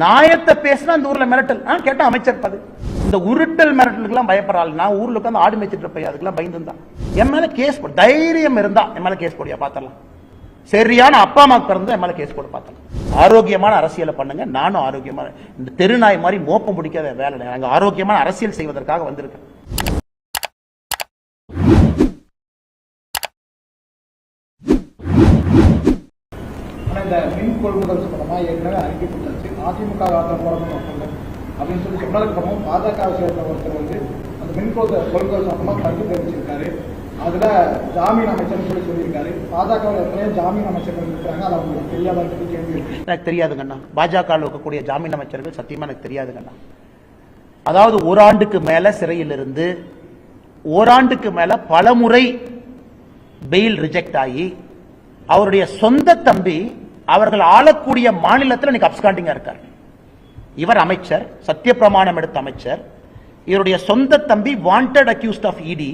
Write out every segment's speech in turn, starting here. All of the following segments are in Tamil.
நாயத்தை பேசினா இந்த ஊர்ல மிரட்டல் கேட்டா அமைச்சர் பது இந்த உருட்டல் மிரட்டலுக்குலாம் பயப்படுறாள். நான் ஊர்ல உட்காந்து ஆடு மேய்ச்சிட்டு இருப்பேன், அதுக்கெல்லாம் பயந்துதான். என் மேல கேஸ் போடு, தைரியம் இருந்தா என் மேல கேஸ் போடியா பாத்திரலாம். சரியான அப்பா அம்மாக்கு பிறந்தா என் மேல கேஸ் போட பார்த்தலாம். ஆரோக்கியமான அரசியலை பண்ணுங்க. நானும் ஆரோக்கியமான இந்த தெருநாய் மாதிரி மோப்பம் பிடிக்காத வேலை. நாங்க ஆரோக்கியமான அரசியல் செய்வதற்காக வந்திருக்கேன். இந்த மின் கொள்முதல் சம்பந்தமா ஏற்கனவே அறிக்கைப்பட்டாச்சு. அதிமுக போராட்டம் அப்படின்னு சொல்லி சொன்னதுக்கு அப்புறமும் பாஜக சேர்ந்த ஒருத்தர் அந்த மின் கொள்முதல் சம்பந்தமா கருத்து தெரிவிச்சிருக்காரு. அதுல ஜாமீன் அமைச்சர் சொல்லியிருக்காரு. பாஜக எத்தனையோ ஜாமீன் அமைச்சர்கள் இருக்கிறாங்க, அது அவங்களுக்கு தெரியாத கேள்வி எனக்கு தெரியாதுங்கண்ணா. பாஜக இருக்கக்கூடிய ஜாமீன் அமைச்சர்கள் சத்தியமா எனக்கு தெரியாதுங்கண்ணா. அதாவது ஓராண்டுக்கு மேல சிறையில் இருந்து ஓராண்டுக்கு மேல பல முறை பெயில் ரிஜெக்ட் ஆகி அவருடைய சொந்த தம்பி அவர்கள் ஆளக்கூடிய மாநிலத்தில் இன்னைக்கு அப்ஸ்காண்டிங்கா இருக்கார். இவர் அமைச்சர், சத்திய பிரமாணம் எடுத்த அமைச்சர். இவருடைய சொந்த தம்பி வாண்டட் அக்யூஸ்ட் ஆஃப் இடி.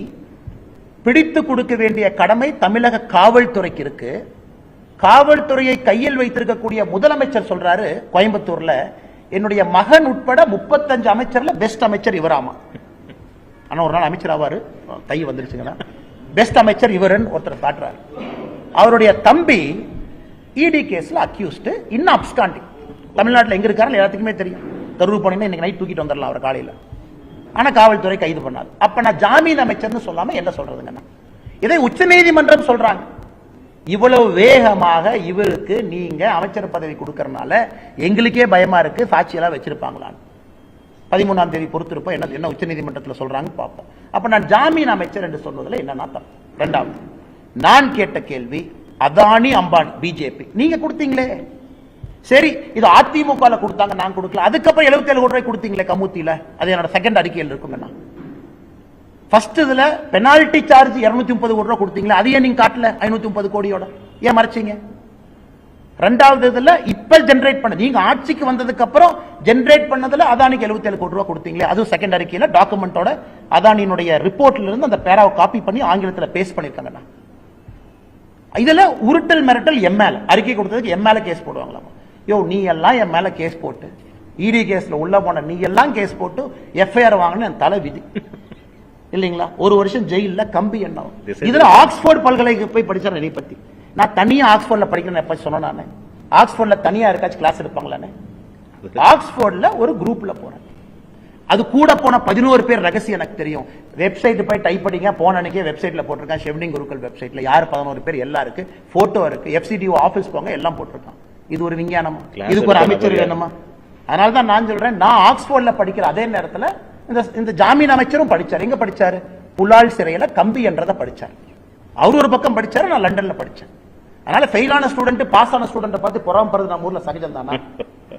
பிடித்து கொடுக்க வேண்டிய கடமை தமிழக காவல்துறைக்கு இருக்கு. காவல்துறையை கையில் வைத்திருக்கக்கூடிய முதலமைச்சர் சொல்றாரு கோயம்புத்தூர்ல, என்னுடைய மகன் உட்பட 35 அமைச்சர்ல பெஸ்ட் அமைச்சர் இவராமா. ஆனா ஒரு நாள் அமைச்சர் ஆவாரு, கை வந்துருச்சுங்கன்னா பெஸ்ட் அமைச்சர் இவருன்னு ஒருத்தர் காட்டுறாரு. அவருடைய தம்பி இடி கேஸ்ல அக்யூஸ்ட், இன்னும் அப்ஸ்காண்டிங். தமிழ்நாட்டில் எங்க இருக்காரு எல்லாத்துக்குமே தெரியும். கரூர் போனீங்கன்னா இன்னைக்கு நைட் தூக்கிட்டு வந்துடலாம் அவர் காலையில். ஆனா காவல்துறை கைது பண்ணாது. அப்ப நான் ஜாமீன் அமைச்சர்னு சொல்லாம என்ன சொல்றதுங்க? இதை உச்ச நீதிமன்றம் சொல்றாங்க. இவ்வளவு வேகமாக இவருக்கு நீங்க அமைச்சர் பதவி கொடுக்கறதுனால எங்களுக்கே பயமா இருக்கு, சாட்சியெல்லாம் வச்சிருப்பாங்களான்னு. 13ஆம் தேதி பொறுத்திருப்போம் என்ன உச்ச நீதிமன்றத்தில் சொல்றாங்க பார்ப்போம். அப்ப நான் ஜாமீன் அமைச்சர் என்று சொல்வதில் என்னன்னா தப்பு. இரண்டாவது, நான் கேட்ட கேள்வி அதானி அம்பானி பிஜேபி நீங்க கொடுத்தீங்களே, சரி இது அதிமுக கொடுத்தாங்க, நான் கொடுக்கல. அதுக்கப்புறம் 77 கோடி ரூபாய் கொடுத்தீங்களே கமுத்தியில, அது என்னோட செகண்ட் அறிக்கையில் இருக்குங்க. ஃபர்ஸ்ட் இதுல பெனால்டி சார்ஜ் 230 கோடி ரூபாய் கொடுத்தீங்களா, அதையே நீங்க காட்டல 530 கோடியோட ஏன் மறைச்சீங்க? ரெண்டாவது இதுல இப்ப ஜெனரேட் பண்ண நீங்க ஆட்சிக்கு வந்ததுக்கு அப்புறம் ஜெனரேட் பண்ணதுல அதானிக்கு 77 கோடி ரூபாய் கொடுத்தீங்களே, அதுவும் செகண்ட் அறிக்கையில டாக்குமெண்டோட அதானியினுடைய ரிப்போர்ட்ல இருந்து அந்த பேராவை காப்பி பண்ணி ஆங்கிலத்தில் பேஸ்ட் பண்ணிருக்காங்க. இதுல உருட்டல் மிரட்டல் எம்எல் அறிக்கை கொடுத்ததுக்கு எம்எல்ஏ கேஸ் போடுவாங்களா? யோ நீ எல்லாம் என் மேல கேஸ் போட்டு இடி கேஸ்ல உள்ள போன நீ எல்லாம் கேஸ் போட்டு எஃப்ஐஆர் வாங்கின என் தலை விதி இல்லைங்களா? 1 வருஷம் ஜெயில கம்பி என்ன. இதுல ஆக்ஸ்போர்ட் பல்கலைக்கு போய் படிச்சேன். என்னை பத்தி நான் தனியா ஆக்ஸ்போர்ட்ல படிக்கிறேன் எப்ப சொன்னேன் நானு? ஆக்ஸ்போர்ட்ல தனியா இருக்காச்சு கிளாஸ் எடுப்பாங்களானே? ஆக்ஸ்போர்ட்ல ஒரு குரூப்ல போறேன். அது கூட போன 11 பேர் ரகசியம் எனக்கு தெரியும். வெப்சைட் போய் டைப் பண்ணிங்க, போன அன்னைக்கே வெப்சைட்ல போட்டிருக்கான், ஷெவ்னிங் குருக்கள் வெப்சைட்ல யார் 11 பேர் எல்லாம் இருக்கு, போட்டோ இருக்கு, எஃப்சிடிஓ ஆபீஸ் போங்க எல்லாம் போட்டிருக்கான். இது ஒரு விஞ்ஞானமா? இதுக்கு ஒரு அமைச்சர் வேணுமா? அதனால தான் நான் சொல்றேன், நான் ஆக்ஸ்போர்ட்ல படிக்கிற அதே நேரத்தில் இந்த ஜாமீன் அமைச்சரும் படிச்சார். எங்க படிச்சாரு? புலால் சிறையில கம்பி என்றதை படிச்சார். அவர் ஒரு பக்கம் படிச்சாரு, நான் லண்டன்ல படிச்சேன். அதனால ஃபெயிலான ஸ்டூடெண்ட் பாஸ் ஆன ஸ்டூடெண்ட் பார்த்து பொறாமப்படுறது நம்ம ஊர்ல சகஜம் தானா?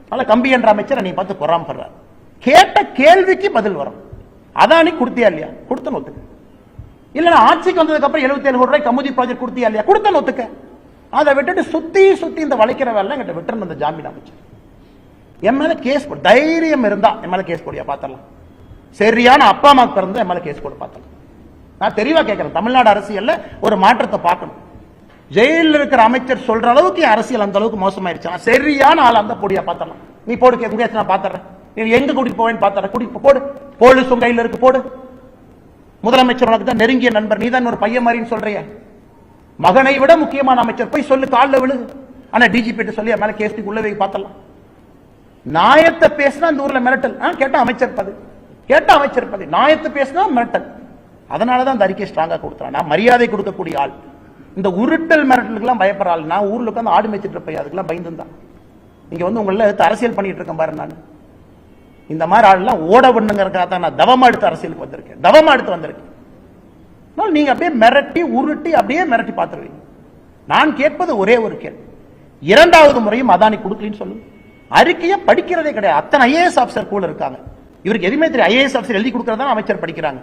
அதனால கம்பி என்ற அமைச்சர் நீ பார்த்து பொறாமப்படுறாரு. கேட்ட கேள்விக்கு பதில் வரும். அதானி கொடுத்தியா இல்லையா? கொடுத்த ஒத்துக்க. இல்ல ஆட்சிக்கு வந்ததுக்கு அப்புறம் 77 கோடி ரூபாய் கமுதி ப்ராஜெக்ட் கொடுத்தியா இல்லையா? கொடுத்த ஒத்துக்க. அதை விட்டுட்டு சுத்தி இந்த வளைக்கிற வேலை என்கிட்ட விட்டுருந்த அந்த ஜாமீன் அமைச்சர் என் மேல கேஸ் போடு, தைரியம் இருந்தா என் மேல கேஸ் போடியா பாத்திரலாம். சரியான அப்பா அம்மாக்கு பிறந்தா என் மேல கேஸ் போட பாத்திரலாம். நான் தெளிவா கேட்கிறேன், தமிழ்நாடு அரசியல்ல ஒரு மாற்றத்தை பார்க்கணும். ஜெயிலில் இருக்கிற அமைச்சர் சொல்ற அளவுக்கு அரசியல் அந்த அளவுக்கு மோசமாயிருச்சு. சரியான ஆள் அந்த பொடியா பாத்திரலாம். நீ போடு கேட்க, நான் பாத்துறேன். நீ எங்க கூட்டிட்டு போவேன்னு பாத்தார கூட்டிட்டு போடு. போலீஸ் உங்க கையில இருக்கு, போடு. முதலமைச்சர் உனக்கு தான் நெருங்கிய நண்பர், நீ தான் ஒரு பையன் மாதிரின்னு சொல்றிய. மகனை விட முக்கியமான அமைச்சர் போய் சொல்லு, காலில் விழுது. ஆனா டிஜிபி சொல்லி மேல கேஸ் உள்ளவே பார்த்தலாம். நாயத்தை பேசினா இந்த ஊர்ல மிரட்டல் கேட்டா அமைச்சர் பதவி, கேட்டா அமைச்சர் பதவி. நாயத்தை பேசினா மிரட்டல். அதனாலதான் அந்த அறிக்கை ஸ்ட்ராங்கா கொடுத்தான். நான் மரியாதை கொடுக்கக்கூடிய ஆள். இந்த உருட்டல் மிரட்டலுக்கு எல்லாம் பயப்படுற ஆள். நான் ஊர்ல உட்காந்து ஆடு மேய்ச்சிட்டு இருப்பேன், அதுக்கெல்லாம் பயந்துதான். இங்க உங்களை அரசியல் பண்ணிட்டு இருக்கேன் பாரு. நான் இந்த மாதிரி ஆள்லாம் ஓட பண்ணுங்கிறதுக்காக தான் நான் தவமா எடுத்து அரசியலுக்கு வந்திருக்கேன். தவமா எடுத்து வந்திருக்கேன். நீங்க அப்படியே மிரட்டி உருட்டி அப்படியே மிரட்டி பார்த்துருவீங்க. நான் கேட்பது ஒரே ஒரு கேள்வி, இரண்டாவது முறையும் அதானி கொடுக்கலன்னு சொல்லுங்க. அறிக்கையை படிக்கிறதே கிடையாது. அத்தனை ஐஏஎஸ் ஆபிசர் கூட இருக்காங்க. இவருக்கு எதுவுமே தெரியும். ஐஏஎஸ் ஆபிசர் எழுதி கொடுக்கறதா அமைச்சர் படிக்கிறாங்க.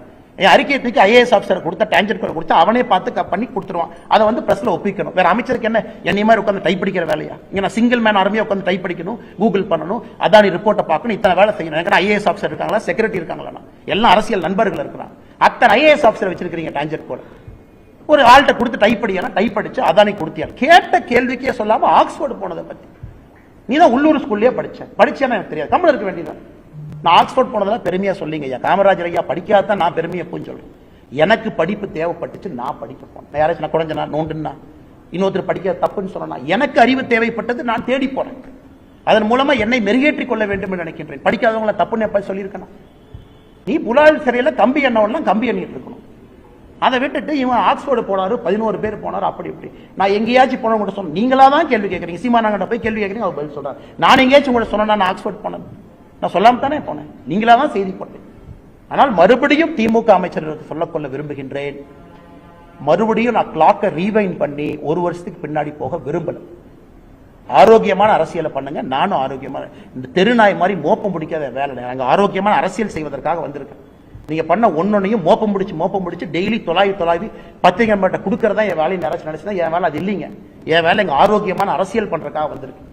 அறிக்கையை தூக்கி ஐஏஎஸ் ஆபிசர் கொடுத்த டேஞ்சர் கொடுத்து அவனே பார்த்து பண்ணி கொடுத்துருவான். அதை பிரஸ்ல ஒப்பிக்கணும். வேற அமைச்சருக்கு என்ன என்னை மாதிரி உட்காந்து டைப் படிக்கிற வேலையா? இங்க நான் சிங்கிள் மேன் ஆர்மியா உட்காந்து டைப் படிக்கணும், கூகுள் பண்ணணும், அதானி ரிப்போர்ட்டை பார்க்கணும், இத்தனை வேலை செய்யணும். எனக்கு ஐஏஎஸ் ஆபிசர் இருக்காங்களா, செக்ரட்டரி இருக்காங்களா, எல்லாம் அரசியல் நண்பர்கள் இருக்கிறாங்க. அத்தனை ஐஏஎஸ் ஆபிசர் வச்சிருக்கீங்க டேஞ்சர் கூட. ஒரு ஆள்கிட்ட கொடுத்து டைப் படிக்கணும், டைப் படிச்சு அதானி கொடுத்தியா? கேட்ட கேள்விக்கே சொல்லாம ஆக்ஸ்போர்டு போனதை பத்தி நீ தான் உள்ளூர் ஸ்கூல்லயே படிச்சேன்னு எனக்கு தெரியாது. தமிழ் இருக்க வேண்டியதான். நான் ஆக்ஸ்போர்ட் போனதெல்லாம் பெருமையா சொல்லிங்க ஐயா. காமராஜர் ஐயா படிக்காதான் நான் பெருமையை எப்பவும் சொல்றேன். எனக்கு படிப்பு தேவைப்பட்டுச்சு, நான் படிக்க போனேன். யாராச்சும் நான் குறைஞ்சனா நோண்டுன்னா இன்னொருத்தர் படிக்க தப்புன்னு சொன்னா, எனக்கு அறிவு தேவைப்பட்டது, நான் தேடி போனேன். அதன் மூலமா என்னை மெருகேற்றிக் கொள்ள வேண்டும் என்று நினைக்கின்றேன். படிக்காதவங்களை தப்புன்னு எப்ப சொல்லியிருக்கேன்? நீ புலால் சிறையில கம்பி எண்ணவெல்லாம் கம்பி எண்ணிட்டு இருக்கணும். அதை விட்டுட்டு இவன் ஆக்ஸ்போர்டு போனாரு, 11 பேர் போனாரு, அப்படி இப்படி. நான் எங்கேயாச்சும் போன கூட சொன்னேன். நீங்களா தான் கேள்வி கேட்கறீங்க. சீமானாங்கிட்ட போய் கேள்வி கேட்கறீங்க, அவர் பதில் சொல்றாரு. நான் எங்கேயாச்சும் கூட சொன்னா நான் ஆக்ஸ்போர்ட் போனேன்? நான் சொல்லாம தானே போனேன். நீங்களா தான் செய்தி போட்டேன். ஆனால் மறுபடியும் திமுக அமைச்சர்களுக்கு சொல்லக்கொள்ள விரும்புகின்றேன், மறுபடியும் நான் கிளாக்கை ரீவைண்ட் பண்ணி 1 வருஷத்துக்கு பின்னாடி போக விரும்பல. ஆரோக்கியமான அரசியலை பண்ணுங்க. நானும் ஆரோக்கியமான, இந்த தெருநாய் மாதிரி மோப்பம் பிடிக்காத வேலை. நாங்க ஆரோக்கியமான அரசியல் செய்வதற்காக வந்திருக்கேன். நீங்க பண்ண ஒன்னொன்னையும் மோப்பம் பிடிச்சு டெய்லி தொலாவி பத்திரிகை மட்டும் கொடுக்கறதா என் வேலையை நினைச்சுதான் என் வேலை. அது இல்லைங்க. என் வேலை இங்க ஆரோக்கியமான அரசியல் பண்றதுக்காக வந்திருக்கு.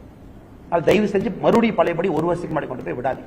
அது தயவு செஞ்சு மறுபடியும் பழையபடி 1 வருஷத்துக்கு முன்னாடி கொண்டு போய் விடாது.